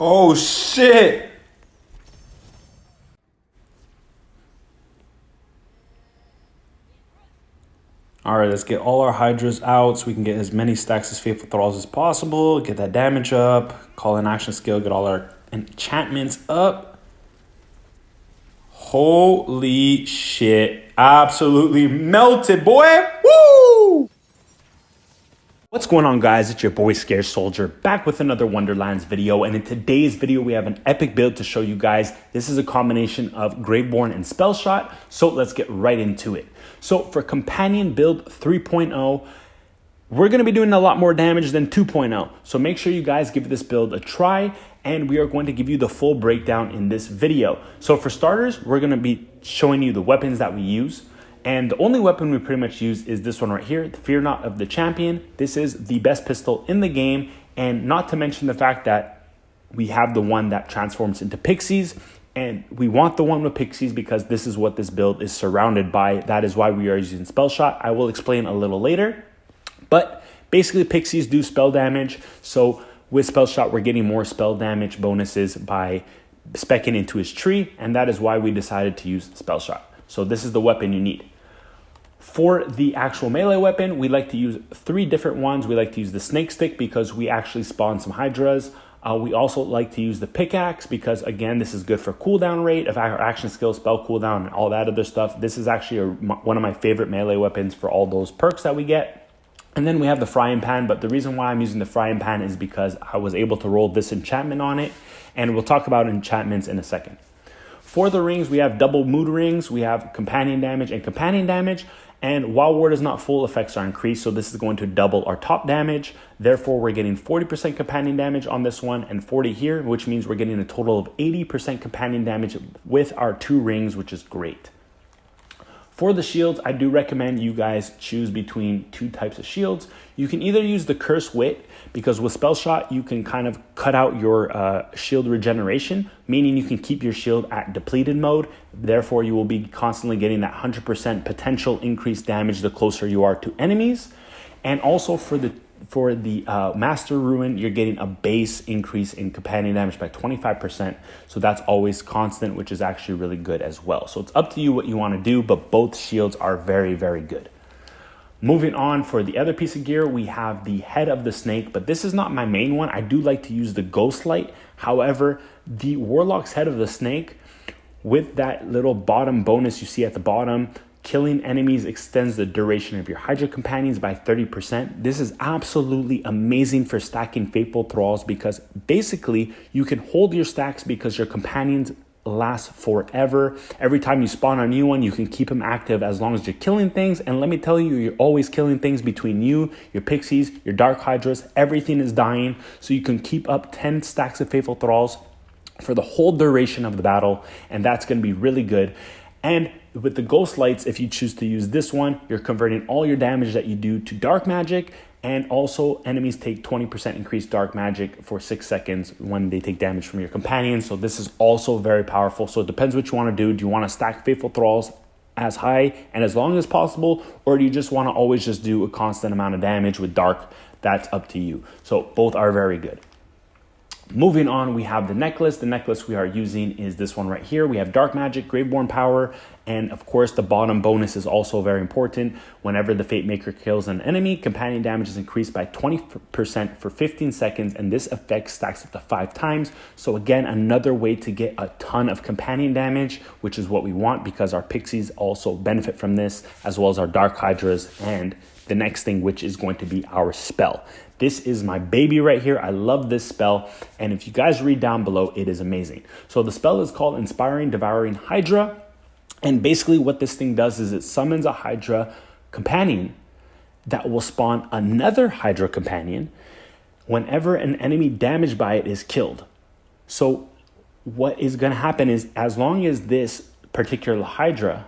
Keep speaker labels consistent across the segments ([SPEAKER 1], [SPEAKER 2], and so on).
[SPEAKER 1] Oh shit! Alright, let's get all our Hydras out so we can get as many stacks as Faithful Thralls as possible. Get that damage up. Call an action skill. Get all our enchantments up. Holy shit. Absolutely melted, boy. Woo! What's going on, guys? It's your boy Scarce Soldier back with another Wonderlands video, and in today's video we have an epic build to show you guys. This is a combination of GraveBorn and SpellShot, so let's get right into it. So for companion build 3.0, we're going to be doing a lot more damage than 2.0, so make sure you guys give this build a try, and we are going to give you the full breakdown in this video. So for starters, we're going to be showing you the weapons that we use. And the only weapon we pretty much use is this one right here, the Fear Not of the Champion. This is the best pistol in the game, and not to mention the fact that we have the one that transforms into pixies, and we want the one with pixies because this is what this build is surrounded by. That is why we are using SpellShot. I will explain a little later, but basically pixies do spell damage, so with SpellShot we're getting more spell damage bonuses by speccing into his tree, and that is why we decided to use SpellShot. So this is the weapon you need. For the actual melee weapon, we like to use 3 different ones. We like to use the snake stick because we actually spawn some hydras. We also like to use the pickaxe because, again, this is good for cooldown rate of our action skill, spell cooldown, and all that other stuff. This is actually one of my favorite melee weapons for all those perks that we get. And then we have the frying pan, but the reason why I'm using the frying pan is because I was able to roll this enchantment on it, and we'll talk about enchantments in a second. For the rings, we have double mood rings, we have companion damage and companion damage, and while ward is not full, effects are increased, so this is going to double our top damage. Therefore, we're getting 40% companion damage on this one and 40 here, which means we're getting a total of 80% companion damage with our 2 rings, which is great. For the shields, I do recommend you guys choose between 2 types of shields. You can either use the Curse Wit, because with SpellShot, you can kind of cut out your shield regeneration, meaning you can keep your shield at depleted mode. Therefore, you will be constantly getting that 100% potential increased damage the closer you are to enemies. And also for the Master Ruin, you're getting a base increase in companion damage by 25%. So that's always constant, which is actually really good as well. So it's up to you what you want to do, but both shields are very, very good. Moving on, for the other piece of gear, we have the head of the snake, but this is not my main one. I do like to use the ghost light. However, the Warlock's head of the snake, with that little bottom bonus you see at the bottom, killing enemies extends the duration of your Hydra companions by 30%. This is absolutely amazing for stacking Faithful Thralls because basically you can hold your stacks because your companions last forever. Every time you spawn a new one, you can keep them active as long as you're killing things. And let me tell you, you're always killing things between you, your pixies, your dark hydras. Everything is dying, so you can keep up 10 stacks of Faithful Thralls for the whole duration of the battle, and that's going to be really good. And with the ghost lights, if you choose to use this one, you're converting all your damage that you do to dark magic, and also enemies take 20% increased dark magic for 6 seconds when they take damage from your companions. So this is also very powerful. So it depends what you want to do. Do you want to stack Faithful Thralls as high and as long as possible, or do you just want to always just do a constant amount of damage with dark? That's up to you. So both are very good. Moving on, we have the necklace. The necklace we are using is this one right here. We have dark magic, GraveBorn power, and of course the bottom bonus is also very important. Whenever the Fate Maker kills an enemy, companion damage is increased by 20% for 15 seconds, and this effect stacks up to 5 times. So again, another way to get a ton of companion damage, which is what we want because our pixies also benefit from this, as well as our dark hydras, and the next thing, which is going to be our spell. This is my baby right here. I love this spell, and if you guys read down below, it is amazing. So the spell is called Inspiring Devouring Hydra, and basically what this thing does is it summons a Hydra companion that will spawn another Hydra companion whenever an enemy damaged by it is killed. So what is going to happen is, as long as this particular Hydra,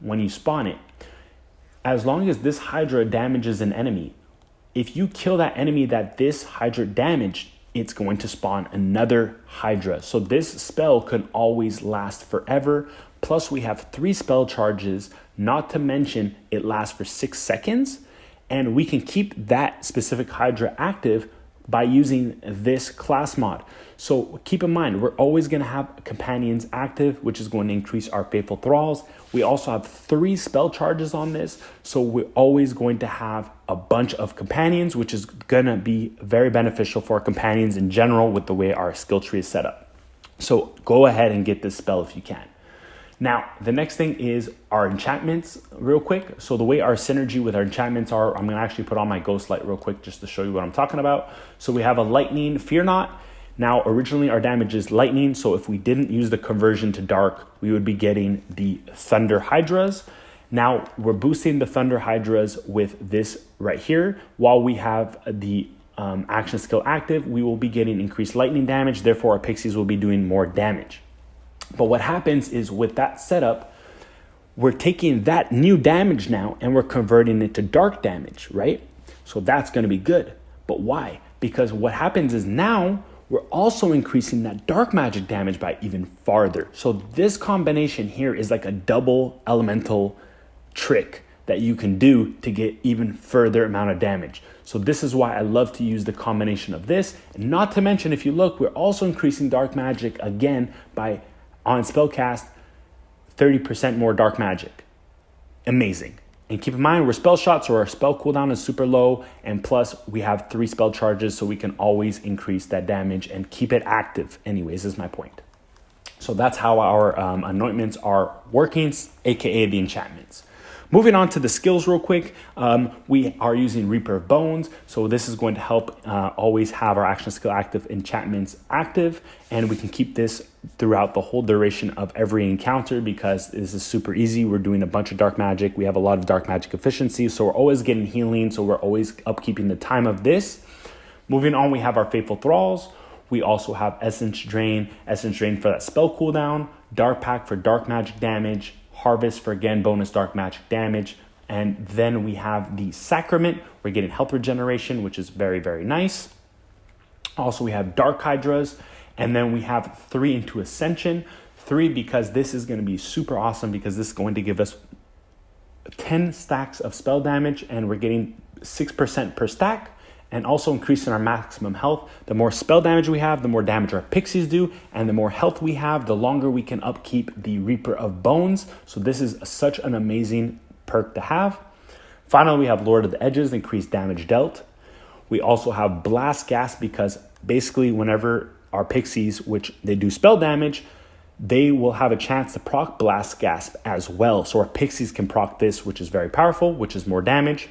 [SPEAKER 1] when you spawn it, as long as this Hydra damages an enemy, if you kill that enemy that this Hydra damaged, it's going to spawn another Hydra. So this spell can always last forever. Plus we have 3 spell charges, not to mention it lasts for 6 seconds. And we can keep that specific Hydra active by using this class mod. So keep in mind, we're always going to have companions active, which is going to increase our faithful thralls. We also have 3 spell charges on this, so we're always going to have a bunch of companions, which is going to be very beneficial for our companions in general with the way our skill tree is set up. So go ahead and get this spell if you can. Now, the next thing is our enchantments real quick. So the way our synergy with our enchantments are, I'm going to actually put on my ghost light real quick just to show you what I'm talking about. So we have a lightning fear not. Now, originally our damage is lightning. So if we didn't use the conversion to dark, we would be getting the thunder hydras. Now we're boosting the thunder hydras with this right here. While we have the action skill active, we will be getting increased lightning damage. Therefore, our pixies will be doing more damage. But what happens is with that setup, we're taking that new damage now and we're converting it to dark damage, right? So that's going to be good. But why? Because what happens is now we're also increasing that dark magic damage by even farther. So this combination here is like a double elemental trick that you can do to get even further amount of damage. So this is why I love to use the combination of this. And not to mention, if you look, we're also increasing dark magic again by on spellcast 30% more dark magic. Amazing. And keep in mind, we're spell shots, so our spell cooldown is super low, and plus we have 3 spell charges, so we can always increase that damage and keep it active anyways, is my point. So that's how our anointments are working, aka the enchantments. Moving on to the skills real quick, we are using Reaper of Bones. So this is going to help always have our action skill active enchantments active. And we can keep this throughout the whole duration of every encounter because this is super easy. We're doing a bunch of dark magic. We have a lot of dark magic efficiency. So we're always getting healing. So we're always upkeeping the time of this. Moving on, we have our Faithful Thralls. We also have Essence Drain for that spell cooldown, Dark Pack for dark magic damage, Harvest for, again, bonus dark magic damage. And then we have the Sacrament. We're getting health regeneration, which is very, very nice. Also, we have Dark Hydras. And then we have 3 into Ascension. 3 because this is going to be super awesome because this is going to give us 10 stacks of spell damage. And we're getting 6% per stack. And also increasing our maximum health. The more spell damage we have, the more damage our pixies do, and the more health we have, the longer we can upkeep the Reaper of Bones. So this is such an amazing perk to have. Finally, we have Lord of the Edges, increased damage dealt. We also have Blast Gas because basically whenever our pixies, which they do spell damage, they will have a chance to proc Blast Gas as well. So our pixies can proc this, which is very powerful, which is more damage.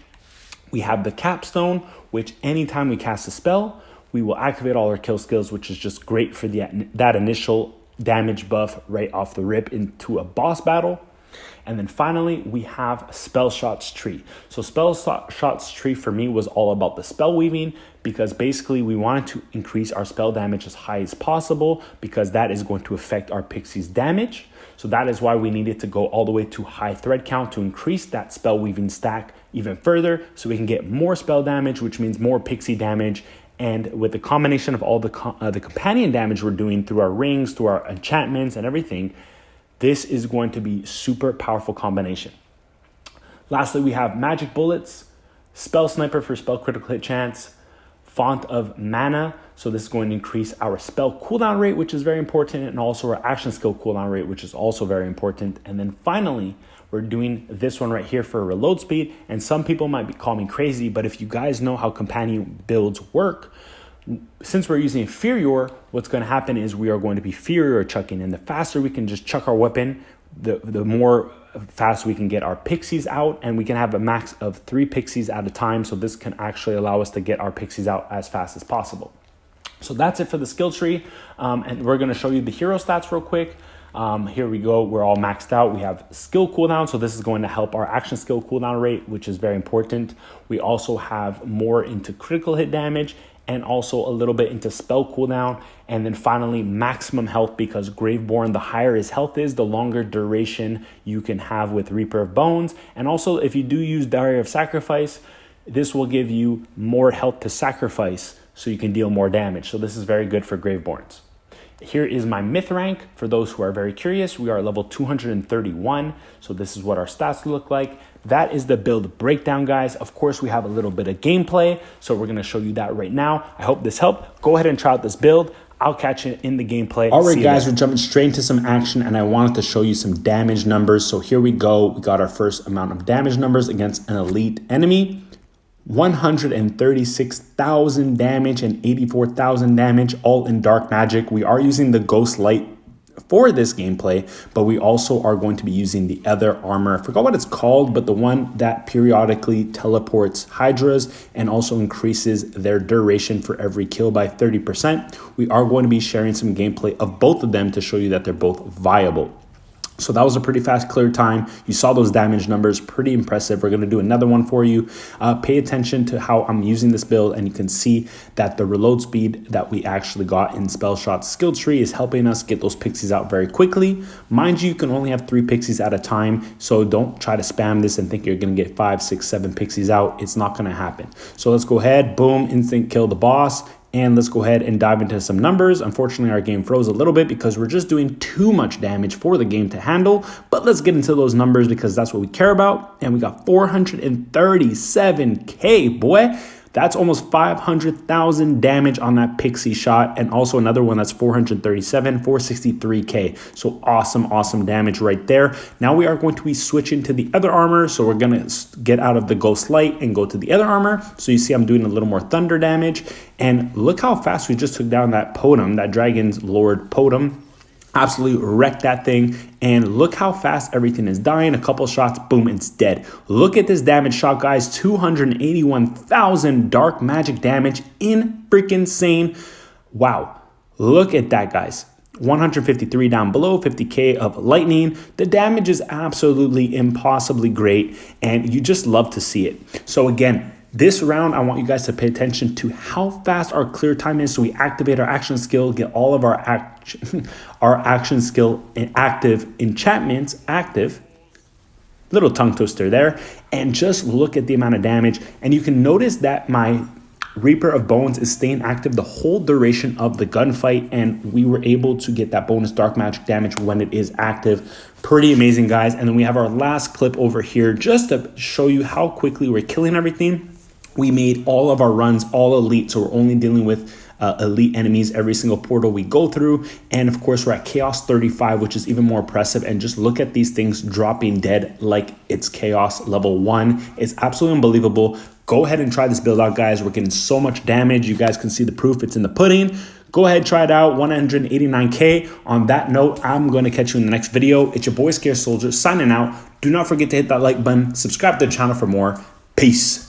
[SPEAKER 1] We have the Capstone, which anytime we cast a spell, we will activate all our kill skills, which is just great for that initial damage buff right off the rip into a boss battle. And then finally, we have SpellShot's tree. So SpellShot's tree for me was all about the spell weaving because basically we wanted to increase our spell damage as high as possible because that is going to affect our pixies' damage. So that is why we needed to go all the way to high thread count to increase that spell weaving stack even further so we can get more spell damage, which means more pixie damage. And with the combination of all the companion damage we're doing through our rings, through our enchantments and everything, this is going to be super powerful combination. Lastly, we have Magic Bullets, Spell Sniper for spell critical hit chance, Font of Mana. So this is going to increase our spell cooldown rate, which is very important, and also our action skill cooldown rate, which is also very important. And then finally, we're doing this one right here for reload speed. And some people might call me crazy, but if you guys know how companion builds work, since we're using Inferior, what's going to happen is we are going to be Inferior chucking. And the faster we can just chuck our weapon, the more fast we can get our pixies out. And we can have a max of 3 pixies at a time. So this can actually allow us to get our pixies out as fast as possible. So that's it for the skill tree. And we're going to show you the hero stats real quick. Here we go. We're all maxed out. We have skill cooldown. So this is going to help our action skill cooldown rate, which is very important. We also have more into critical hit damage and also a little bit into spell cooldown. And then finally, maximum health, because GraveBorn, the higher his health is, the longer duration you can have with Reaper of Bones. And also, if you do use Diary of Sacrifice, this will give you more health to sacrifice so you can deal more damage. So this is very good for GraveBorns. Here is my myth rank. For those who are very curious, we are level 231. So this is what our stats look like. That is the build breakdown, guys. Of course, we have a little bit of gameplay, so we're gonna show you that right now. I hope this helped. Go ahead and try out this build. I'll catch you in the gameplay. All right, guys, we're jumping straight into some action, and I wanted to show you some damage numbers. So here we go. We got our first amount of damage numbers against an elite enemy. 136,000 damage and 84,000 damage, all in dark magic. We are using the ghost light for this gameplay, but we also are going to be using the other armor. I forgot what it's called, but the one that periodically teleports hydras and also increases their duration for every kill by 30%. We are going to be sharing some gameplay of both of them to show you that they're both viable. So that was a pretty fast clear time. You saw those damage numbers, pretty impressive. We're gonna do another one for you. Pay attention to how I'm using this build, and you can see that the reload speed that we actually got in SpellShot's skill tree is helping us get those pixies out very quickly. Mind you, you can only have 3 pixies at a time, so don't try to spam this and think you're gonna get 5, 6, 7 pixies out. It's not gonna happen. So let's go ahead, boom, instant kill the boss. And let's go ahead and dive into some numbers. Unfortunately, our game froze a little bit because we're just doing too much damage for the game to handle. But let's get into those numbers because that's what we care about. And we got 437K, boy. That's almost 500,000 damage on that pixie shot. And also another one that's 437, 463K. So awesome damage right there. Now we are going to be switching to the other armor. So we're going to get out of the ghost light and go to the other armor. So you see I'm doing a little more thunder damage. And look how fast we just took down that Podum, that Dragon's Lord Podum. Absolutely wrecked that thing, and look how fast everything is dying. A couple shots, boom, it's dead. Look at this damage shot, guys. 281,000 dark magic damage, in freaking insane. Wow, look at that, guys. 153 down below, 50K of lightning. The damage is absolutely impossibly great, and you just love to see it. So again, this round, I want you guys to pay attention to how fast our clear time is. So we activate our action skill, get all of our action skill active, enchantments active. Little tongue twister there. And just look at the amount of damage. And you can notice that my Reaper of Bones is staying active the whole duration of the gunfight, and we were able to get that bonus dark magic damage when it is active. Pretty amazing, guys. And then we have our last clip over here just to show you how quickly we're killing everything. We made all of our runs all elite, so we're only dealing with elite enemies every single portal we go through. And of course, we're at Chaos 35, which is even more impressive. And just look at these things dropping dead like it's Chaos level 1. It's absolutely unbelievable. Go ahead and try this build out, guys. We're getting so much damage. You guys can see the proof. It's in the pudding. Go ahead, try it out. 189K. On that note, I'm going to catch you in the next video. It's your boy Scarce Soldier signing out. Do not forget to hit that like button. Subscribe to the channel for more. Peace.